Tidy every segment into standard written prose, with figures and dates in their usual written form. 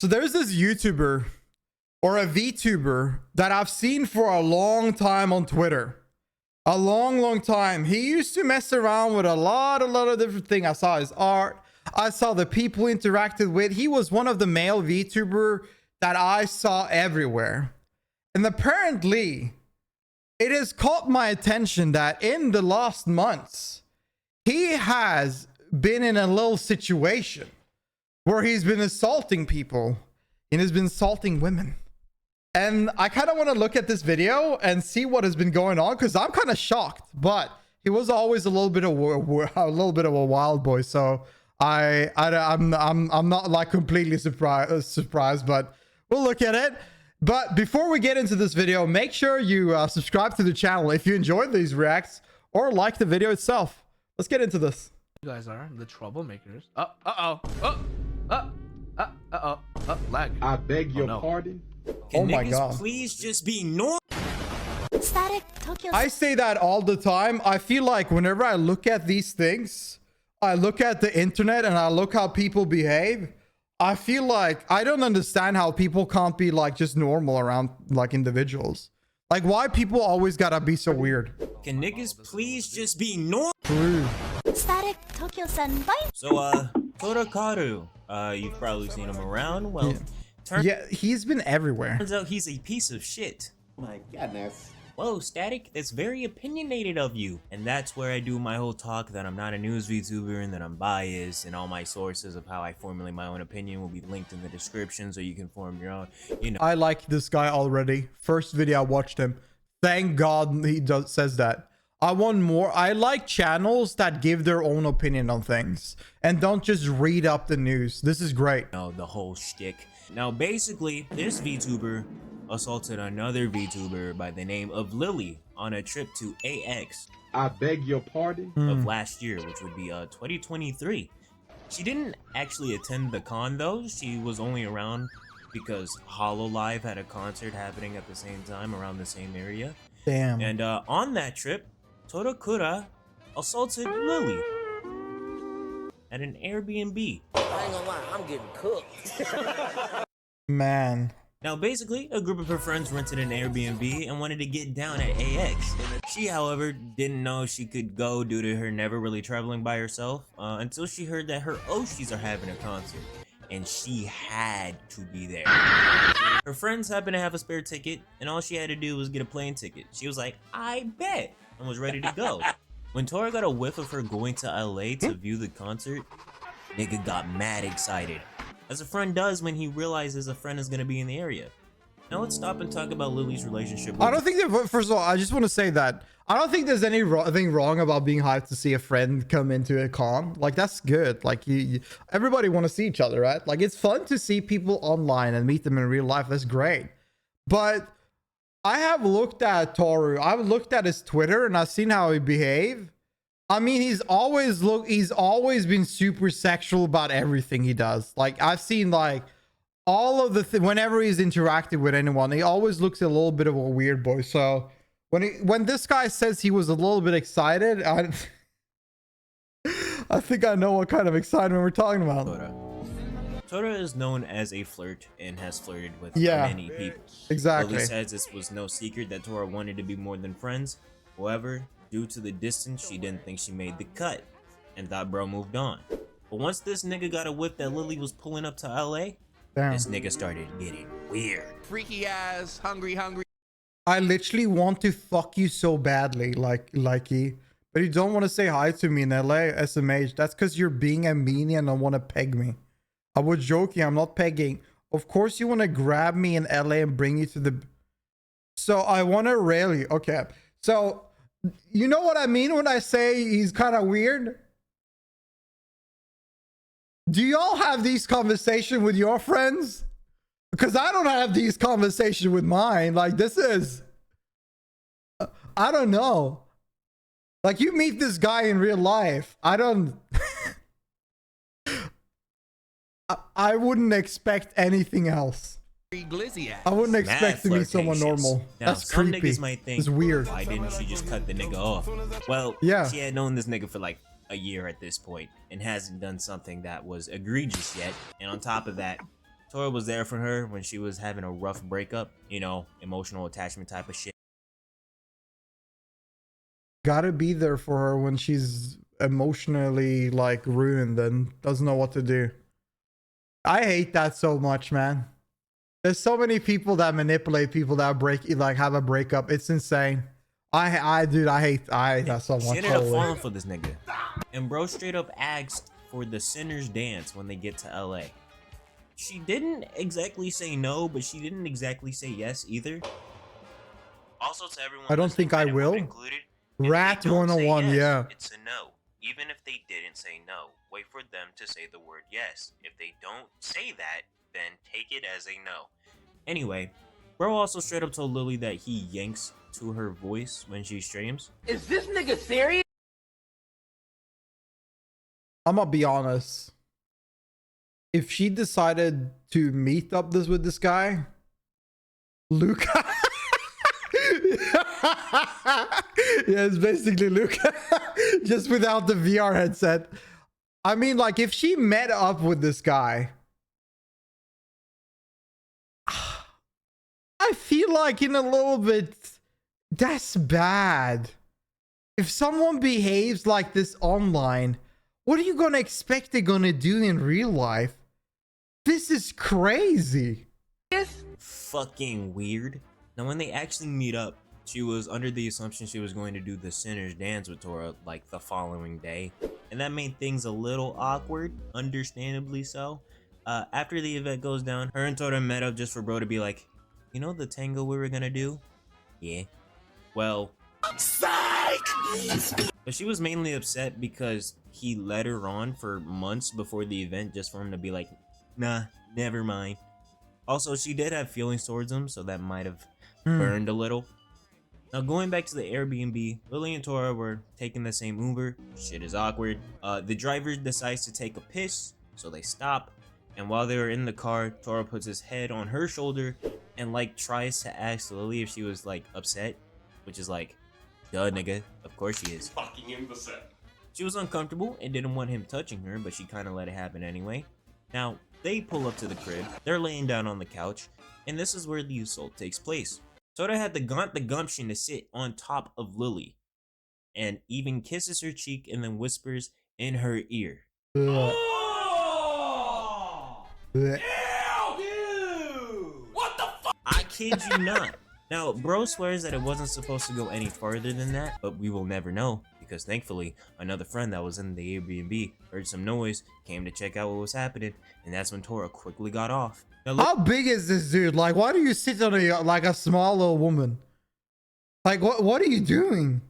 So there's this YouTuber or a VTuber that I've seen for a long time on Twitter. A long time. He used to mess around with a lot of different things. I saw his art. I saw the people he interacted with. He was one of the male VTuber that I saw everywhere. And apparently, it has caught my attention that in the last months, he has been in a little situation where he's been assaulting people and has been assaulting women. And I kind of want to look at this video and see what has been going on, because I'm kind of shocked. But he was always a little bit of a wild boy, so I'm not like completely surprised, but we'll look at it. But before we get into this video, make sure you subscribe to the channel if you enjoyed these reacts, or like the video itself. Let's get into this. You guys are the troublemakers. Lag. I beg your pardon. Oh my god. Please just be normal. StaticTokyo. I say that all the time. I feel like whenever I look at these things, I look at the internet and I look how people behave, I feel like I don't understand how people can't be like just normal around like individuals. Like, why people always gotta be so weird? Can niggas please just be normal? StaticTokyo-san, bye. So, Torokaru, you've probably seen him around. Well, yeah, he's been everywhere. Turns out he's a piece of shit. My goodness. Whoa, Static, that's very opinionated of you. And that's where I do my whole talk that I'm not a news VTuber and that I'm biased, and all my sources of how I formulate my own opinion will be linked in the description so you can form your own, you know. I like this guy already. First video I watched him. Thank God he says that. I want more. I like channels that give their own opinion on things and don't just read up the news. This is great. No, the whole shtick. Now, basically, this VTuber assaulted another VTuber by the name of Lily on a trip to AX. I beg your pardon. Of last year, which would be 2023. She didn't actually attend the con though. She was only around because HoloLive had a concert happening at the same time around the same area. Damn. And on that trip, Torokura assaulted Lily at an Airbnb. I ain't gonna lie, I'm getting cooked. Man. Now, basically, a group of her friends rented an Airbnb and wanted to get down at AX. She, however, didn't know she could go due to her never really traveling by herself until she heard that her Oshis are having a concert, and she had to be there. Her friends happened to have a spare ticket, and all she had to do was get a plane ticket. She was like, I bet, and was ready to go. When Tora got a whiff of her going to LA to view the concert, nigga got mad excited, as a friend does when he realizes a friend is going to be in the area. Now let's stop and talk about Lily's relationship with— I don't think that, first of all, I just want to say that I don't think there's anything wrong about being hyped to see a friend come into a con. Like, that's good. Like, everybody want to see each other, right? Like, it's fun to see people online and meet them in real life. That's great. But I have looked at Toru. I've looked at his Twitter and I've seen how he behave. I mean, he's always been super sexual about everything he does. Like, I've seen like all of the whenever he's interacted with anyone, he always looks a little bit of a weird boy. So when this guy says he was a little bit excited, I think I know what kind of excitement we're talking about. Tora is known as a flirt and has flirted with many people. Exactly. Lily says this was no secret that Tora wanted to be more than friends. However, due to the distance, she didn't think she made the cut and thought bro moved on. But once this nigga got a whiff that Lily was pulling up to LA, this nigga started getting weird. Freaky ass, hungry. I literally want to fuck you so badly, like likey, but you don't want to say hi to me in LA, SMH. That's because you're being a meanie and don't want to peg me. I was joking. I'm not pegging. Of course you want to grab me in LA and bring you to the... So I want to really... Okay. So you know what I mean when I say he's kind of weird? Do y'all have these conversations with your friends? Because I don't have these conversations with mine. Like, this is... I don't know. Like, you meet this guy in real life. I don't... I wouldn't expect anything else. I wouldn't expect to meet someone normal. Now, that's some creepy. niggas might think, it's weird. why didn't she just cut the nigga off? Well, yeah, she had known this nigga for like a year at this point and hasn't done something that was egregious yet. And on top of that, Tora was there for her when she was having a rough breakup, you know, emotional attachment type of shit. Gotta be there for her when she's emotionally like ruined and doesn't know what to do. I hate that so much, man. There's so many people that manipulate people that have a breakup. It's insane. I hate that so much. She ended up falling for this nigga. And bro straight up asked for the sinner's dance when they get to LA. She didn't exactly say no, but she didn't exactly say yes either. Also to everyone, I don't think I will. Rat 101, yes, yeah. It's a no. Even if they didn't say no, wait for them to say the word yes. If they don't say that, then take it as a no. Anyway, bro also straight up told Lily that he yanks to her voice when she streams. Is this nigga serious? I'm gonna be honest. If she decided to meet up with this guy, Luca. Yeah, it's basically Luca, just without the VR headset. I mean, like, if she met up with this guy, I feel like in a little bit, that's bad. If someone behaves like this online, what are you gonna expect they're gonna do in real life? This is crazy. Fucking weird. Now, when they actually meet up, she was under the assumption she was going to do the sinner's dance with Tora like the following day, and that made things a little awkward, understandably so. After the event goes down, her and Tora met up just for bro to be like, you know the tango we were gonna do? Yeah. Well, psych! But she was mainly upset because he led her on for months before the event just for him to be like, nah, never mind. Also, she did have feelings towards him, so that might have burned a little. Now, going back to the Airbnb, Lily and Tora were taking the same Uber. Shit is awkward. The driver decides to take a piss, so they stop. And while they were in the car, Tora puts his head on her shoulder and like tries to ask Lily if she was like upset, which is like, duh, nigga, of course she is. Fucking imbecile. She was uncomfortable and didn't want him touching her, but she kind of let it happen anyway. Now, they pull up to the crib. They're laying down on the couch, and this is where the assault takes place. Tora had the gumption to sit on top of Lily and even kisses her cheek and then whispers in her ear. Ugh. Dude! What the fuck? I kid you not. Now, bro swears that it wasn't supposed to go any farther than that, but we will never know because thankfully, another friend that was in the Airbnb heard some noise, came to check out what was happening, and that's when Tora quickly got off. Now, How big is this dude? Like, why do you sit on a small little woman? Like, what are you doing?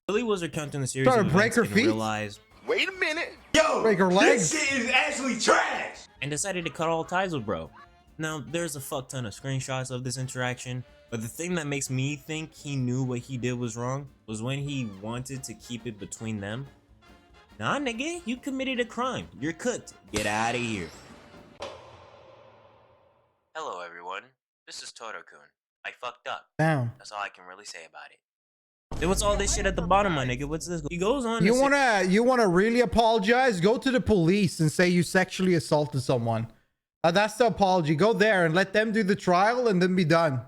Lily was recounting the series Trying of to break events her and feet? realized, Wait a minute. Yo, Break her legs? this shit is actually trash. and decided to cut all ties with bro. Now, there's a fuck ton of screenshots of this interaction, but the thing that makes me think he knew what he did was wrong was when he wanted to keep it between them. Nah, nigga, you committed a crime. You're cooked. Get out of here. Hello, everyone. This is Toro-kun. I fucked up. Damn. That's all I can really say about it. Then what's all this shit at the bottom, my nigga? What's this? He goes on. You wanna really apologize? Go to the police and say you sexually assaulted someone. That's the apology. Go there and let them do the trial and then be done.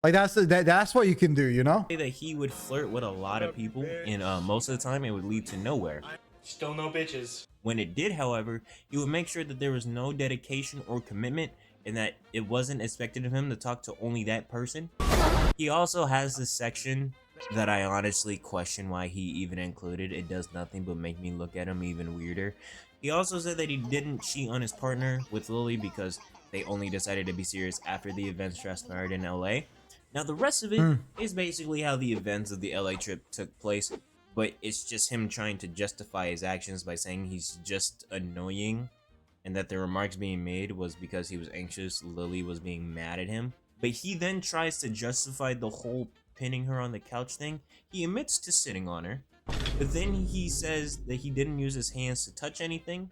Like that's what you can do, you know? That he would flirt with a lot of people, and most of the time it would lead to nowhere. Still no bitches. When it did, however, he would make sure that there was no dedication or commitment and that it wasn't expected of him to talk to only that person. He also has this section that I honestly question why he even included. It does nothing but make me look at him even weirder. He also said that he didn't cheat on his partner with Lily because they only decided to be serious after the events transpired in LA. Now the rest of it is basically how the events of the LA trip took place, but it's just him trying to justify his actions by saying he's just annoying and that the remarks being made was because he was anxious Lily was being mad at him. But he then tries to justify the whole pinning her on the couch thing. He admits to sitting on her, but then he says that he didn't use his hands to touch anything.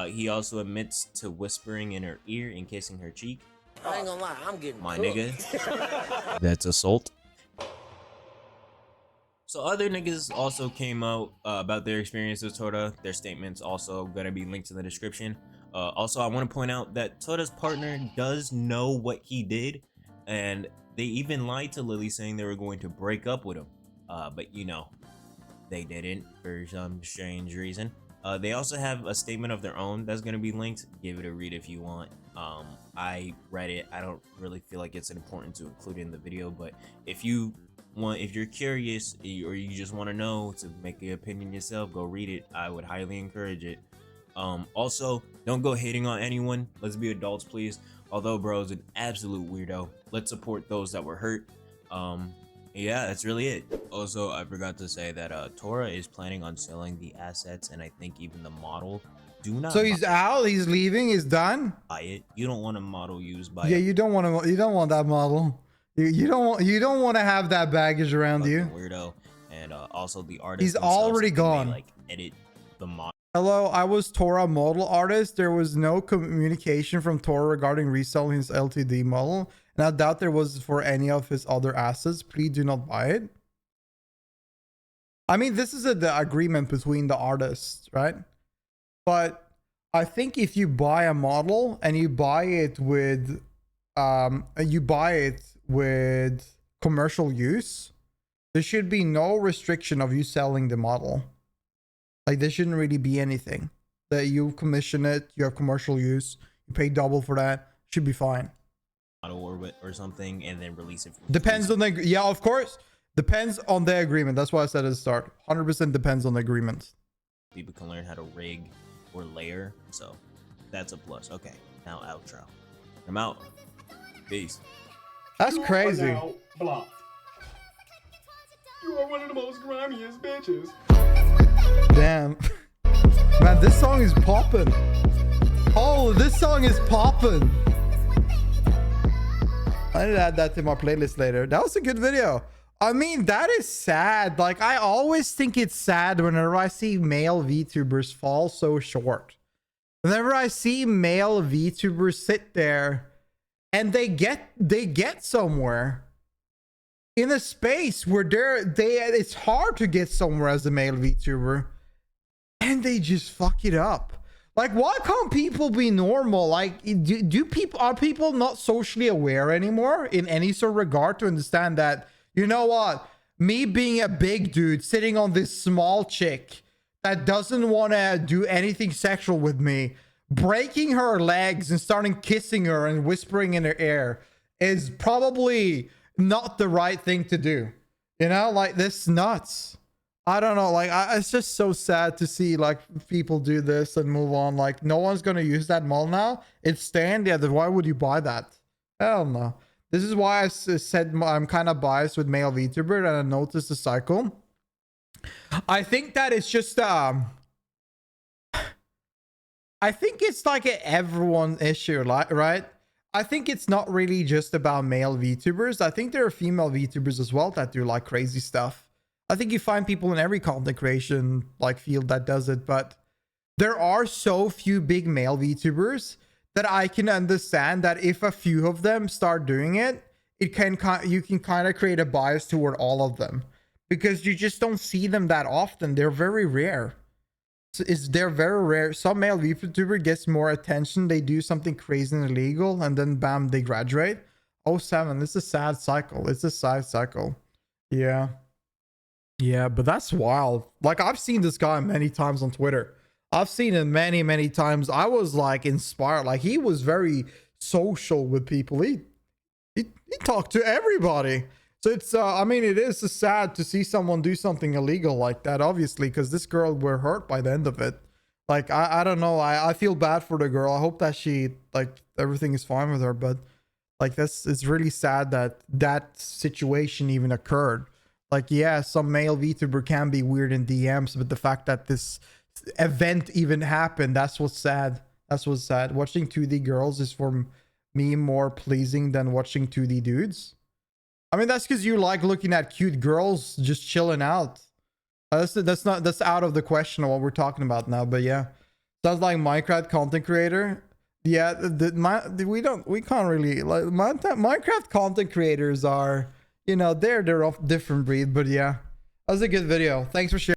He also admits to whispering in her ear and kissing her cheek. I ain't gonna lie, I'm getting My cooked. nigga. That's assault. So other niggas also came out about their experiences with Tora. Their statements also gonna be linked in the description. Also, I want to point out that Tora's partner does know what he did, and they even lied to Lily saying they were going to break up with him. But you know, they didn't for some strange reason. They also have a statement of their own that's going to be linked. Give it a read if you want. I read it. I don't really feel like it's important to include it in the video, but if you're curious or you just want to know to make an opinion yourself, go read it. I would highly encourage it. Also, don't go hating on anyone. Let's be adults, please. Although bro is an absolute weirdo, let's support those that were hurt. Yeah, that's really it. Also, I forgot to say that Tora is planning on selling the assets, and I think even the model. Do not. So he's out. He's leaving. He's done. Buy it. You don't want a model used by. Yeah, you don't want to. You don't want that model. You don't want to have that baggage around you. Weirdo. And also the artist. He's already gone. They, like edit the model. Hello, I was Tora model artist. There was no communication from Tora regarding reselling his LTD model, and I doubt there was for any of his other assets. Please do not buy it. I mean, this is the agreement between the artists, right? But I think if you buy a model and you buy it with commercial use, there should be no restriction of you selling the model. Like, there shouldn't really be anything that you commission it, you have commercial use, you pay double for that, should be fine. Or something, and then release it. Depends on the, yeah, of course. Depends on the agreement. That's why I said at the start. 100% depends on the agreement. People can learn how to rig or layer, so that's a plus. Okay, now outro. I'm out. Peace. That's crazy. Now blocked. You are one of the most grimiest bitches. Damn. Man, this song is popping. Oh, this song is popping. I need to add that to my playlist later. That was a good video. I mean, that is sad. Like, I always think it's sad whenever I see male VTubers fall so short. Whenever I see male VTubers sit there and they get somewhere in a space where it's hard to get somewhere as a male VTuber, and they just fuck it up. Like, why can't people be normal? Like, are people not socially aware anymore in any sort of regard to understand that, you know what, me being a big dude sitting on this small chick that doesn't want to do anything sexual with me, breaking her legs and starting kissing her and whispering in her ear is probably not the right thing to do. You know, like, this nuts. I don't know, like, it's just so sad to see like people do this and move on. Like, no one's gonna use that model now. It's staying there. Then why would you buy that? Hell no. This is why I said I'm kind of biased with male VTuber, and I noticed the cycle. I think that it's just I think it's like an everyone issue, like, right? I think it's not really just about male VTubers. I think there are female VTubers as well that do like crazy stuff. I think you find people in every content creation like field that does it, but there are so few big male VTubers that I can understand that if a few of them start doing it, you can kind of create a bias toward all of them, because you just don't see them that often. They're very rare. They're very rare. Some male VTuber gets more attention. They do something crazy and illegal, and then bam, they graduate. 07. It's a sad cycle. It's a sad cycle. Yeah. Yeah, but that's wild. Like, I've seen this guy many times on Twitter. I've seen him many, many times. I was like inspired. Like, he was very social with people. He talked to everybody. So it's I mean, it is sad to see someone do something illegal like that, obviously, because this girl were hurt by the end of it. Like, I don't know. I feel bad for the girl. I hope that she, like, everything is fine with her, but like, it's really sad that that situation even occurred. Like, yeah, some male VTuber can be weird in DMs, but the fact that this event even happened, that's what's sad. That's what's sad. Watching 2D girls is for me more pleasing than watching 2D dudes. I mean, that's because you like looking at cute girls just chilling out. That's out of the question of what we're talking about now. But yeah, sounds like Minecraft content creator. Yeah, we can't really, like, Minecraft content creators are, you know, they're of different breed. But yeah, that was a good video. Thanks for sharing.